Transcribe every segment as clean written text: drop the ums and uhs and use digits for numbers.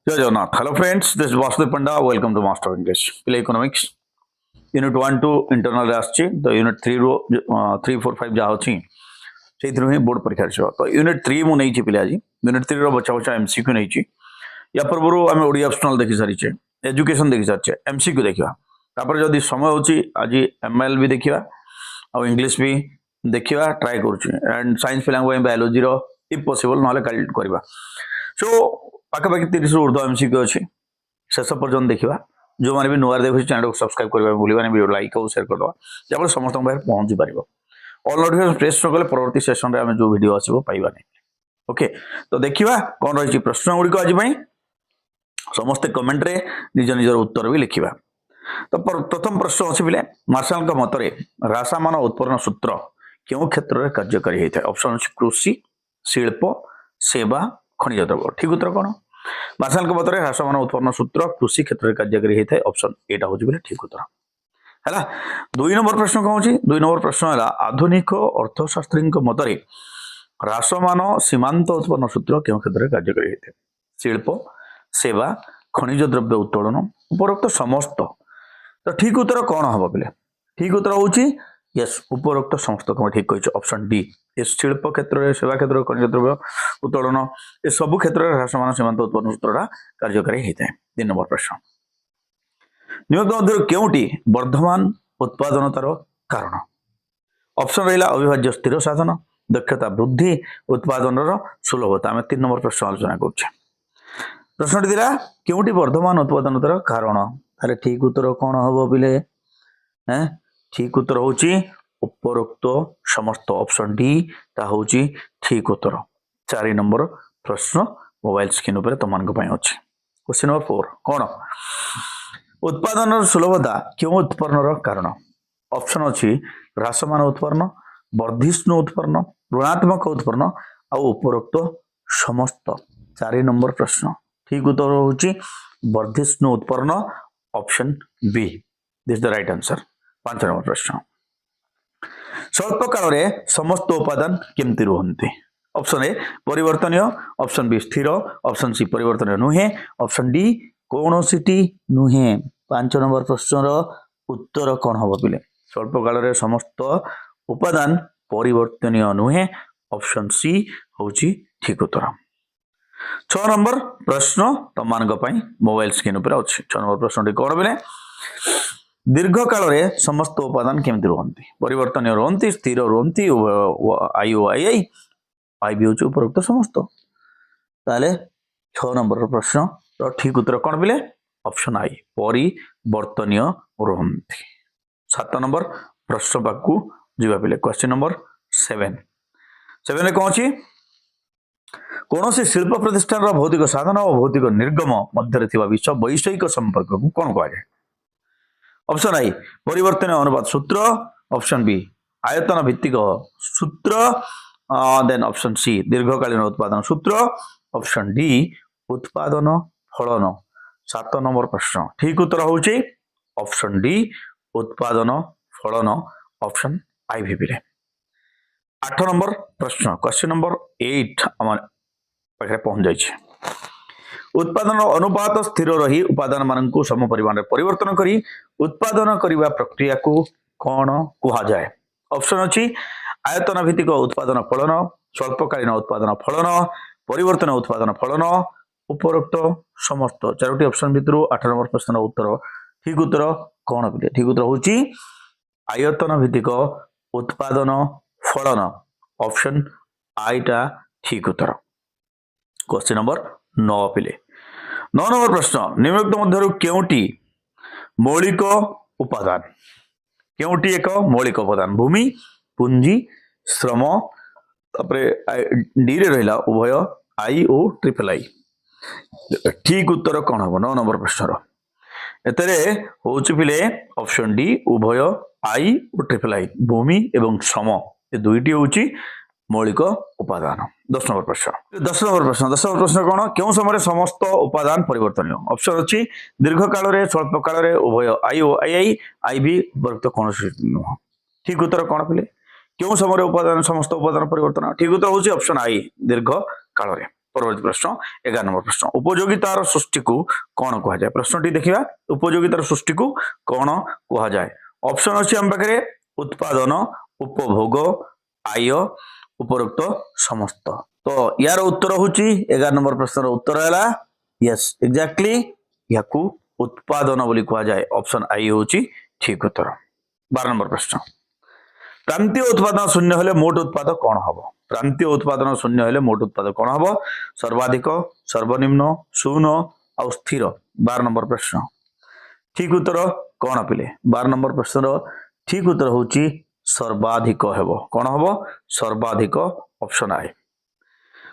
जय Jagannath. Hello friends, this Vasudev Panda. Welcome to master English पिले economics unit 1 to internal आछि। तो यूनिट 3 रो 3 4 5 जा अछि से ही बोर्ड परीक्षा छ। तो यूनिट 3 मु नै छि पिले आज यूनिट 3 रो बच्चा बच्चा एमसीक्यू नै छि। या पूर्व आम ओडिया ऑप्शनल देखि सारी छे, एजुकेशन देखि सारी छे, एमसीक्यू देखिबा। तापर जदी समय होछि आज एमएल भी देखिबा और इंग्लिश भी देखिबा ट्राई करूछि। एंड साइंस पिला बायोलॉजी रो इफ पॉसिबल नले काल करबा। सो पाखापाखि 30 ରୁ ऊर्ध्व एमसीक्यू अच्छी शेष पर्यटन देखा। जो मैंने भी नुआ देखो चैनल को सब्सक्राइब करवा भूलिबानी, वीडियो लाइक और शेयर करदे जहाँ समस्त पाखे पहुंची पार। ऑल नोटिफिकेशन प्रेस कले परवर्ती सेशन में जो वीडियो आसो पाइबा नहीं। ओके, तो देखिए कौन रही प्रश्न गुड़िक आज समस्ते कमेंट रे निज निजर उत्तर भी लिखा। तो प्रथम प्रश्न अच्छी पिले मार्शल मतरे रासामान उत्पन्न सूत्र क्यों क्षेत्र में कार्यकारी होता है? ऑप्शन अच्छी कृषि, शिल्प, सेवा, खनिज द्रव्य। ठीक उत्तर कौन? मार्शल मतरे ह्रासमान उत्पन्न सूत्र कृषि क्षेत्र में कार्यकारी होता है। ऑप्शन एटा हो ठीक उत्तर है। 2 नंबर प्रश्न कौन होची? 2 नंबर प्रश्न है आधुनिक अर्थशास्त्री मतरे ह्रासमान सीमांत उत्पन्न सूत्र क्यों क्षेत्र में कार्यकारी होता है? शिल्प, सेवा, खनिज द्रव्य उत्तोलन, उपरोक्त समस्त। तो ठीक उत्तर कौन हम पे? ठीक उत्तर होची यस, उपरोक्त समस्त तुम ठीक कह। ऑप्शन डी, शिल्प क्षेत्र में, सेवा क्षेत्र में, खनिज द्रव्य उत्तोलन, ये सब क्षेत्र में ह्रासमान सीमांत उत्पन्न सूत्र कार्यकारी होता है। 3 नंबर प्रश्न निम्नलिखित मध्य केउटी वर्धमान उत्पादनतार कारण? ऑप्शन रहा अविभाज्य स्थिर साधन, दक्षता वृद्धि, उत्पादन सुलभता। आम 3 नंबर प्रश्न आलोचना कर प्रश्नटी दिला केउटी वर्धमान उत्पादनतार कारण। तारे ठीक उत्तर कौन हम पिले? ठीक उत्तर होची उपरोक्त समस्त। ऑप्शन डी ता होची ठीक उत्तर। 4 नंबर प्रश्न मोबाइल स्क्रीन पर तुम अच्छी। क्वेश्चन नंबर 4 कौन? उत्पादन सुलभता क्यों उत्पन्न कारण? ऑप्शन अच्छी ह्रासमान उत्पन्न, वर्धिष्णु उत्पन्न, ऋणात्मक उत्पन्न और उपरोक्त समस्त। 4 नंबर प्रश्न ठीक उत्तर होची वर्धिष्णु उत्पन्न। Option B this the right answer. 5 number प्रश्न स्वल्प काल में समस्त उपादान केमती रुहंती? ऑप्शन ए परिवर्तनीय, ऑप्शन बी स्थिर, ऑप्शन सी परिवर्तनीय नुहे, ऑप्शन डी कौनसीटी नुहे। 5 नंबर प्रश्न उत्तर कौन हम पिले? स्वल्प काल में समस्त उपादान परिवर्तनीय नुहे। ऑप्शन सी होची ठीक उत्तर। 6 नंबर प्रश्न तुम मोबाइल स्क्रीन पर अच्छी। 6 नंबर प्रश्न कौन बोले? दीर्घ काल में समस्त उपादान केमती रुहंती? परिवर्तनीय रुहंती, स्थिर रुहंती, आई आई भी होची उपरोक्त समस्त। ताले 6 नंबर प्रश्न तो ठीक उत्तर कौन बोले? ऑप्शन आई परिवर्तनीय रुहंती। 7 नंबर प्रश्न पाकू जीवा पिले। क्वेश्चन नंबर 7 कौन अच्छी? कौन से शिल्प प्रतिष्ठान भौतिक साधन और भौतिक निर्गम मध्य विश्व वैषयिक संपर्क को कौन कहुए? ऑप्शन आई परिवर्तन अनुपात सूत्र, ऑप्शन बी आयतन भित्तिक सूत्र, देन ऑप्शन सी दीर्घकालीन उत्पादन सूत्र, ऑप्शन डी उत्पादन फलन। 7 नंबर प्रश्न ठीक उत्तर होची ऑप्शन डी उत्पादन फलन। ऑप्शन आई भी पिले। 8 नंबर प्रश्न क्वेश्चन नंबर 8 आम पाखे पहुंच जाइए। उत्पादन अनुपात स्थिर रही उपादान मान सम परिमाण में परिवर्तन करी उत्पादन करने प्रक्रिया को कौन कहा जाए? ऑप्शन अच्छी आयतन भित्तिक उत्पादन फलन, स्वल्पकालीन उत्पादन फलन, परिवर्तन उत्पादन फलन, उपरोक्त समस्त। 4टी ऑप्शन भितर 8 नंबर प्रश्न उत्तर ठीक उत्तर कौन पिले? ठीक उत्तर होची आयतन भित्तिक उत्पादन फलन। ऑप्शन आईटा ठीक उत्तर। क्वेश्चन नंबर 9 पिले। 9 नंबर प्रश्न निम्नलिखित मध्य केउटी मौलिक उपादान? केउटी एक मौलिक उपादान? भूमि, पूंजी, श्रम, डी रे रहिला उभय आई और ट्रिपल आई। ठीक उत्तर कौन हम? 9 नंबर प्रश्न एतरे होची पिले ऑप्शन डी उभय आई और ट्रिपल आई। भूमि एवं श्रम ये दुईटी होची मौलिक उपादान। 10 नंबर प्रश्न 10 नंबर प्रश्न कौन? क्यों समय समस्त उपादान परिवर्तनीय? ऑप्शन अच्छी दीर्घ काल में, स्वल्प काल में, उभय आई ओ आई भी उपरोक्त कौन नुह। ठीक उत्तर कौन पिले? क्यों समय उपादान समस्त उपादान परिवर्तन? ठीक उत्तर होची ऑप्शन आई दीर्घ काल में। परवर्ती प्रश्न 11 नंबर प्रश्न उपयोगितार सृष्टि को कौन कह जाए प्रश्नटी देखिबा उपयोगितार सृष्टि को कौन कह जाए ऑप्शन अछि हम पाखरे उत्पादन उपभोग आय उपरोक्त समस्त तो यार उत्तर होची 11 नंबर प्रश्न उत्तर हैला यस एग्जैक्टली याकू उत्पादन बोली कह जाए ऑप्शन आई होची ठीक उत्तर 12 नंबर प्रश्न प्रांतीय उत्पादन शून्य हेले मोट उत्पादन कौन हम प्रांतीय उत्पादन शून्य हेले मोट उत्पादन कौन हम सर्वाधिक सर्वनिम्न शून्य आ स्थिर 12 नंबर प्रश्न ठीक उत्तर कौन पिले 12 नंबर प्रश्न ठीक उत्तर होची सर्वाधिक हेबो कौन हेबो सर्वाधिक ऑप्शन आई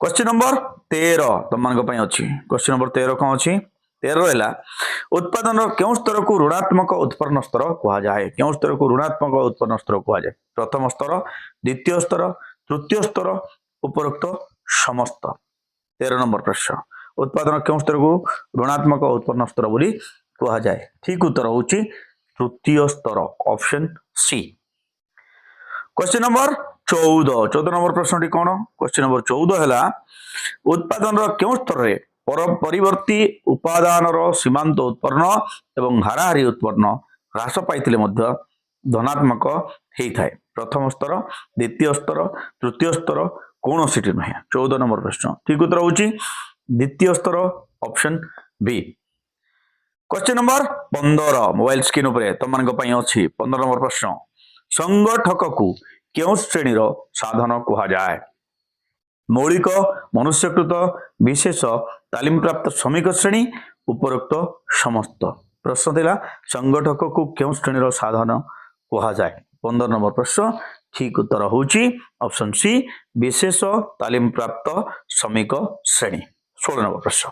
क्वेश्चन नंबर 13 तुम मान पई अछि क्वेश्चन नंबर 13 कौन अछि 13 हैला उत्पादन केउ स्तर को ऋणात्मक उत्पन्न स्तर कहा जाए केउ स्तर को ऋणात्मक उत्पन्न स्तर कहा जाए प्रथम स्तर द्वितीय स्तर तृतीय स्तर उपरोक्त समस्त 13 नंबर प्रश्न उत्पादन केउ स्तर को ऋणात्मक उत्पन्न स्तर बोली कहा जाए ठीक उत्तर होची तृतीय स्तर option C question number 14 number प्रश्न कौन क्वेश्चन नंबर 14 है उत्पादन क्यों स्तर रे परिवर्ती उपादान सीमांत उत्पन्न एवं हाराहारी उत्पन्न ह्रास पाइथिले मध्य धनात्मक होता है प्रथम स्तर द्वितीय स्तर तृतीय स्तर कौन सीटी नुहे 14 नंबर प्रश्न ठीक उत्तर होची द्वितीय स्तर option B question number 15 mobile screen उपरे तुम मान अच्छी 15 नंबर प्रश्न संगठक को क्यों श्रेणी साधन कह जाए मौलिक मनुष्यकृत विशेष तालीम प्राप्त श्रमिक श्रेणी उपरोक्त समस्त प्रश्न थिला संगठक को क्यों श्रेणी साधन कह जाए 15 नंबर प्रश्न ठीक उत्तर होची ऑप्शन सी विशेष तालीम प्राप्त श्रमिक श्रेणी 16 नंबर प्रश्न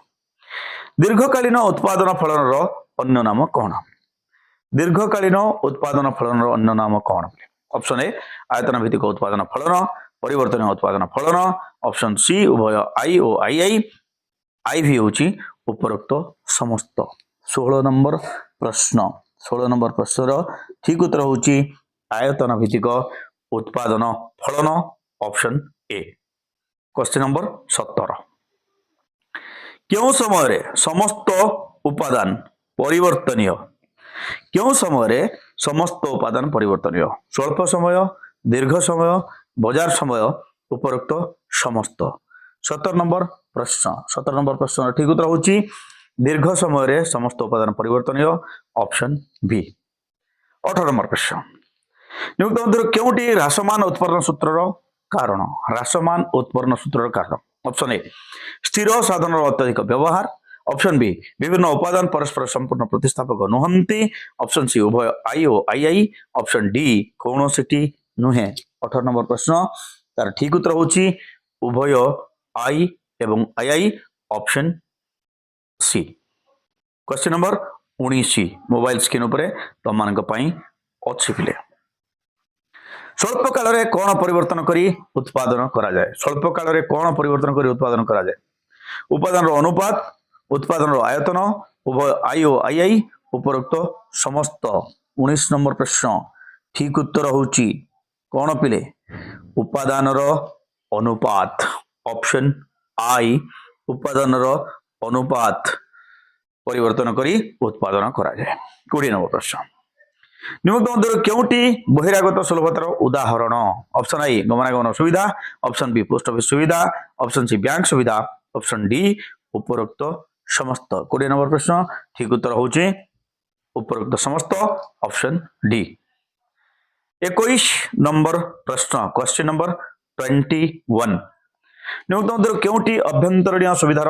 दीर्घकालीन उत्पादन फलन अन्य नाम कौन दीर्घकालीन उत्पादन फलन अन्य नाम कौन ऑप्शन ए आयतन भित्तिक उत्पादन फलन परिवर्तन उत्पादन फलन ऑप्शन सी उभय आई और आई भी होची उपरोक्त समस्त 16 नंबर प्रश्न 16 नंबर प्रश्न ठीक उत्तर होची आयतन भित्तिक उत्पादन फलन ऑप्शन ए क्वेश्चन नंबर 17 क्यों समय समस्त उपादान परिवर्तनीय क्यों समय समस्त उपादान परिवर्तनीय स्वल्प समय दीर्घ समय बाजार समय उपरोक्त समस्त 17 नंबर प्रश्न ठीक उत्तर होची दीर्घ समय समस्त उपादान परिवर्तनीय ऑप्शन बी 18 नंबर प्रश्न नियुक्त मध्य क्योंटी ह्रासमान उत्पादन सूत्र कारण ह्रासमान उत्पादन सूत्र कारण ऑप्शन ए स्थिर साधन अत्यधिक व्यवहार ऑप्शन बी विभिन्न उपादान परस्पर संपूर्ण प्रतिस्थापक नुहंती ऑप्शन सी उभय आई और आई ऑप्शन डी कौन सी नुहे 18 नंबर प्रश्न तार ठीक उत्तर होची उभय आई एवं I option C question number 19 mobile screen उपरे तुम मान अच्छी पिले स्वल्प काल रे कौन परिवर्तन करी उत्पादन करा जाए स्वल्प काल रे कौन परिवर्तन करी उत्पादन करा जाए उपादान अनुपात उत्पादन आयतन उभय आई और आई उपरोक्त समस्त 19 नंबर प्रश्न ठीक उत्तर होची कौन पिले उपादान अनुपात ऑप्शन आई उपादान अनुपात परिवर्तन करी उत्पादन करा जाए 20 नंबर प्रश्न निम्नलिखित मध्य क्योंटी बहिरागत सुलभतार उदाहरण ऑप्शन आई गमनागमन सुविधा ऑप्शन बी पोस्ट ऑफिस सुविधा ऑप्शन सी बैंक सुविधा ऑप्शन डी उपरोक्त समस्त 20 नंबर प्रश्न ठीक उत्तर होची उपरोक्त समस्त ऑप्शन डी 21 नंबर प्रश्न क्वेश्चन नंबर 21 निम्नलिखित मध्य क्योंटी अभ्यंतरणीय सुविधार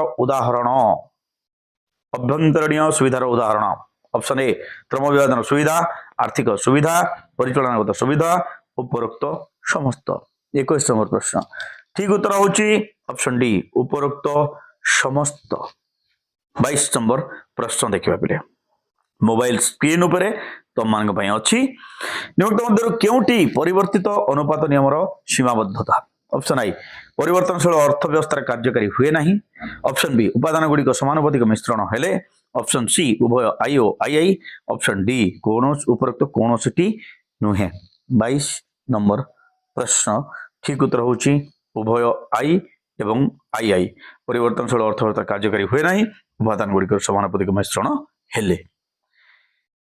उदाहरण ऑप्शन ए क्रम विभाजन सुविधा आर्थिक सुविधा परिचालनागत सुविधा उपरोक्त समस्त 21 नंबर प्रश्न ठीक उत्तर होची ऑप्शन डी उपरोक्त समस्त 22 नंबर प्रश्न देखिबा पिले मोबाइल स्क्रीन उपरे तुम मान अच्छी निम्नलिखित मध्य क्योंटी परिवर्तित अनुपात नियमर सीमाबद्धता ऑप्शन आई परिवर्तनशील अर्थव्यवस्था कार्यकारी हुए नहीं ऑप्शन बी उपादान गुड़िक समानुपातिक मिश्रण हेले ऑप्शन सी उभय आई और आई ऑप्शन डी कौन उपरोक्त कौन सी नुहे 22 नंबर प्रश्न ठीक उत्तर होची उभय आई एवं आई आई परिवर्तनशील अर्थव्यवस्था कार्यकारी हुए ना उपादान गुड़िक समानुपातिक मिश्रण हेले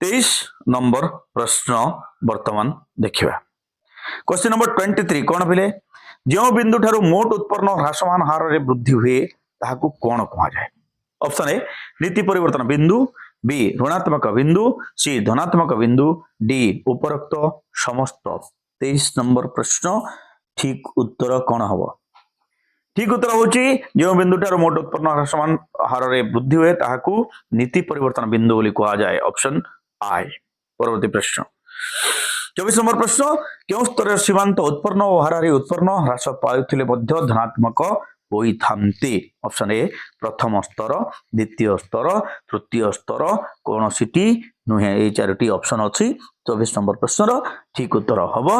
23 नंबर प्रश्न वर्तमान देखिबा क्वेश्चन नंबर 23 कौन पिले जो बिंदु ठारू मोट उत्पन्न ह्रासमान हार रे वृद्धि हुए ताहाकू कौन कहा जाए ऑप्शन ए नीति परिवर्तन बिंदु बी ऋणात्मक बिंदु सी धनात्मक बिंदु डी उपरोक्त समस्त 23 नंबर प्रश्न ठीक उत्तर कौन हबो ठीक उत्तर होची जो बिंदु ठारू मोट उत्पन्न ह्रासमान हार रे वृद्धि हुए ताहाकू नीति परिवर्तन बिंदु बोली कहा जाए ऑप्शन आई परवर्ती प्रश्न 24 नंबर प्रश्न क्यों स्तर सीमांत उत्पन्न और हाराहारी उत्पन्न ह्रास पाउथिले मध्य धनात्मक होइथांते ऑप्शन ए प्रथम स्तर द्वितीय स्तर तृतीय स्तर कौन सीटी नुहे ए चारोटी ऑप्शन अछि 24 नंबर प्रश्न ठीक उत्तर हबो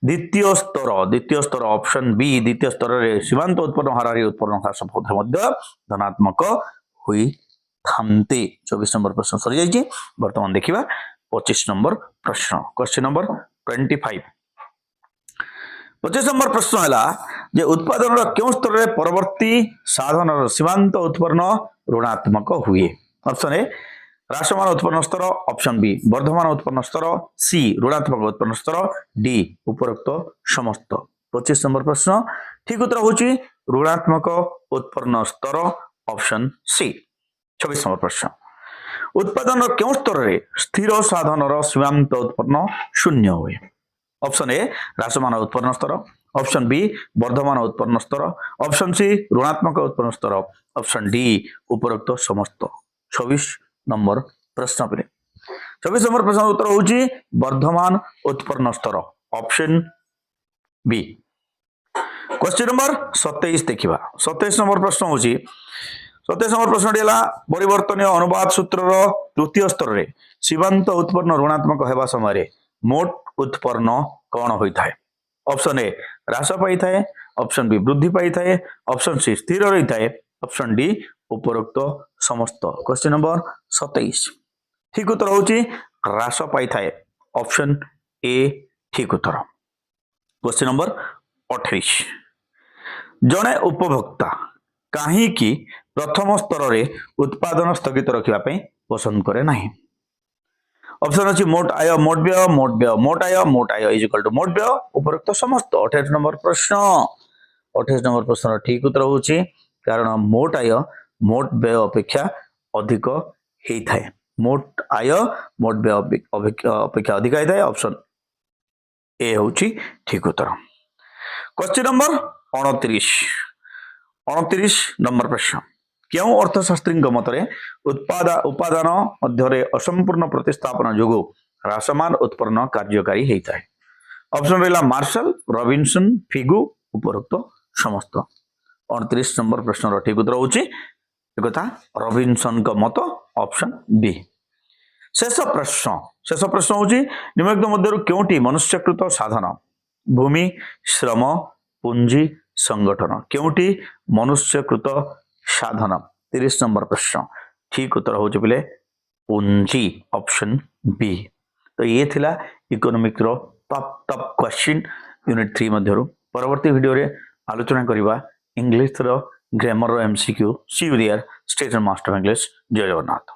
द्वितीय स्तर ऑप्शन बी द्वितीय स्तर रे सीमांत उत्पन्न हाराहारी उत्पन्न ह्रास पाउथिले मध्य धनात्मक होइथांते 24 नंबर प्रश्न सरी जाइए वर्तमान देखिबा 25 नंबर प्रश्न क्वेश्चन नंबर 25 25 नंबर प्रश्न है जे उत्पादन क्यों स्तर रे परवर्ती साधन सीमांत उत्पन्न ऋणात्मक हुए ऑप्शन ए ह्रासमान उत्पन्न स्तर ऑप्शन बी वर्धमान उत्पन्न स्तर सी ऋणात्मक उत्पन्न स्तर डी उपरोक्त समस्त 25 नंबर प्रश्न ठीक उत्तर होची ऋणात्मक उत्पन्न स्तर ऑप्शन सी 26 नंबर प्रश्न उत्पादन क्यों स्तर रे स्थिर साधन सीमांत उत्पन्न शून्य हुए ऑप्शन ए ह्रासमान उत्पन्न स्तर ऑप्शन बी वर्धमान उत्पन्न स्तर ऑप्शन सी ऋणात्मक उत्पन्न स्तर ऑप्शन डी उपरोक्त समस्त 26 नंबर प्रश्न पे 26 नंबर प्रश्न उत्तर होची वर्धमान उत्पन्न स्तर ऑप्शन बी क्वेश्चन नंबर 27 देखिबा 27 नंबर प्रश्न होची 27 नंबर प्रश्न दिला परिवर्तनीय अनुपात सूत्र तृतीय स्तर रे सीमांत उत्पन्न ऋणात्मक हेबा समय रे मोट उत्पन्न कौन होता है ऑप्शन ए ह्रास पाई थाए ऑप्शन बी वृद्धि पाई थाए ऑप्शन सी स्थिर रही थाए ऑप्शन डी उपरोक्त समस्त क्वेश्चन नंबर 27 ठीक उत्तर होची ह्रास पाई थाए ऑप्शन ए ठीक उत्तर क्वेश्चन नंबर 28 जड़े उपभोक्ता कहीं प्रथम स्तर रे उत्पादन स्थगित रखिबा पई पसंद करे नाही ऑप्शन अच्छी मोट आय मोट व्यय मोट आय इज इक्वल टू मोट व्यय उपरोक्त समस्त 28 नंबर प्रश्न 28 नंबर प्रश्न ठीक उत्तर होची कारण मोट आय मोट व्यय अपेक्षा अधिक हेई थाए मोट आय मोट व्यय अपेक्षा अधिक हेई थाए ऑप्शन ए होची ठीक उत्तर क्वेश्चन नंबर 29 नंबर प्रश्न क्यों अर्थशास्त्री मतरे उपादान मध्य असंपूर्ण प्रतिस्थापन जोगु ह्रासमान उत्पन्न कार्यकारी होता है ऑप्शन रहा मार्शल रॉबिन्सन फिगु उपरोक्त समस्त 29 नंबर प्रश्न ठीक उत्तर होची रॉबिन्सन का मत ऑप्शन बी शेष प्रश्न होची निम्नलिखित मध्यरु केउटी मनुष्यकृत साधन भूमि श्रम पूंजी संगठन केउटी मनुष्यकृत साधन 30 नंबर प्रश्न ठीक उत्तर हो पिले पूंजी ऑप्शन बी तो ये थिला इकोनॉमिक रो टॉप क्वेश्चन यूनिट 3 मध्यरु परवर्ती वीडियो रे आलोचना करिबा इंग्लिश रो ग्रामर रो MCQ see you there state master English जय जगन्नाथ।